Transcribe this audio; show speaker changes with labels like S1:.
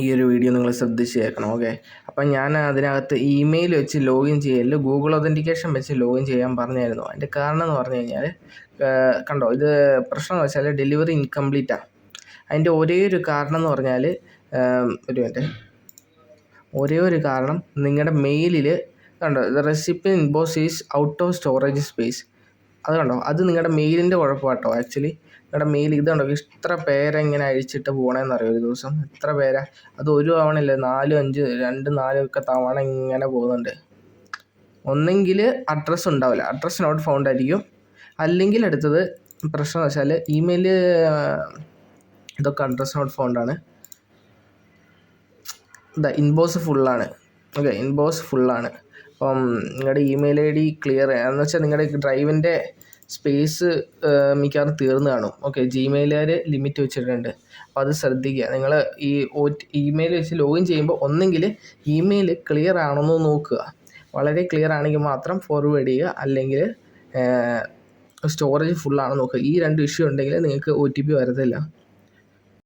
S1: ഈ ഒരു വീഡിയോ നിങ്ങൾ ശ്രദ്ധിച്ച് കേൾക്കണം. ഓക്കെ, അപ്പം ഞാൻ അതിനകത്ത് ഇമെയിൽ വെച്ച് ലോഗിൻ ചെയ്യൽ ഗൂഗിൾ ഒതൻറ്റിക്കേഷൻ വെച്ച് ലോഗിൻ ചെയ്യാൻ പറഞ്ഞായിരുന്നു. അതിൻ്റെ കാരണം എന്ന് പറഞ്ഞു കഴിഞ്ഞാൽ കണ്ടോ, ഇത് പ്രശ്നം എന്ന് വെച്ചാൽ ഡെലിവറി ഇൻകംപ്ലീറ്റാണ്. അതിൻ്റെ ഒരേ ഒരു കാരണം എന്ന് പറഞ്ഞാൽ ഒരു മിനിറ്റ്, ഒരേ ഒരു കാരണം നിങ്ങളുടെ മെയിലിൽ കണ്ടോ, the recipient inbox is out of storage space. അത് കണ്ടോ, അത് നിങ്ങളുടെ മെയിലിൻ്റെ കുഴപ്പമാട്ടോ. ആക്ച്വലി നിങ്ങളുടെ മെയിൽ ഇത് കണ്ടോ, ഇത്ര പേരെ ഇങ്ങനെ അഴിച്ചിട്ട് പോകണമെന്നറിയോ ഒരു ദിവസം, എത്ര പേരാ. അത് ഒരു തവണയില്ല, 4, 5, 2, 4 ഒക്കെ തവണ ഇങ്ങനെ പോകുന്നുണ്ട്. ഒന്നെങ്കിൽ അഡ്രസ്സ് ഉണ്ടാവില്ല, അഡ്രസ്സ് നോട്ട് ഫൗണ്ട് ആയിരിക്കും. അല്ലെങ്കിൽ അടുത്തത് പ്രശ്നം എന്ന് വെച്ചാൽ ഇമെയിൽ ഇതൊക്കെ അഡ്രസ്സ് നോട്ട് ഫൗണ്ടാണ്. ഇതാ ഇൻബോക്സ് ഫുള്ളാണ്. ഓക്കെ, ഇൻബോക്സ് ഫുള്ളാണ്. അപ്പം നിങ്ങളുടെ ഇമെയിൽ ഐ ഡി ക്ലിയർ എന്ന് വെച്ചാൽ നിങ്ങളുടെ ഡ്രൈവിൻ്റെ സ്പേസ് മിക്കവാറും തീർന്നു കാണും. ഓക്കെ, ജിമെയിലുകാർ ലിമിറ്റ് വെച്ചിട്ടുണ്ട്. അപ്പോൾ അത് ശ്രദ്ധിക്കുക. നിങ്ങൾ ഈ ഇമെയിൽ വെച്ച് ലോഗിൻ ചെയ്യുമ്പോൾ ഒന്നെങ്കിൽ ഇമെയിൽ ക്ലിയർ ആണെന്ന് നോക്കുക. വളരെ ക്ലിയർ ആണെങ്കിൽ മാത്രം ഫോർവേഡ് ചെയ്യുക, അല്ലെങ്കിൽ സ്റ്റോറേജ് ഫുള്ളാണെന്ന് നോക്കുക. ഈ 2 ഇഷ്യൂ ഉണ്ടെങ്കിൽ നിങ്ങൾക്ക് OTP വരത്തില്ല.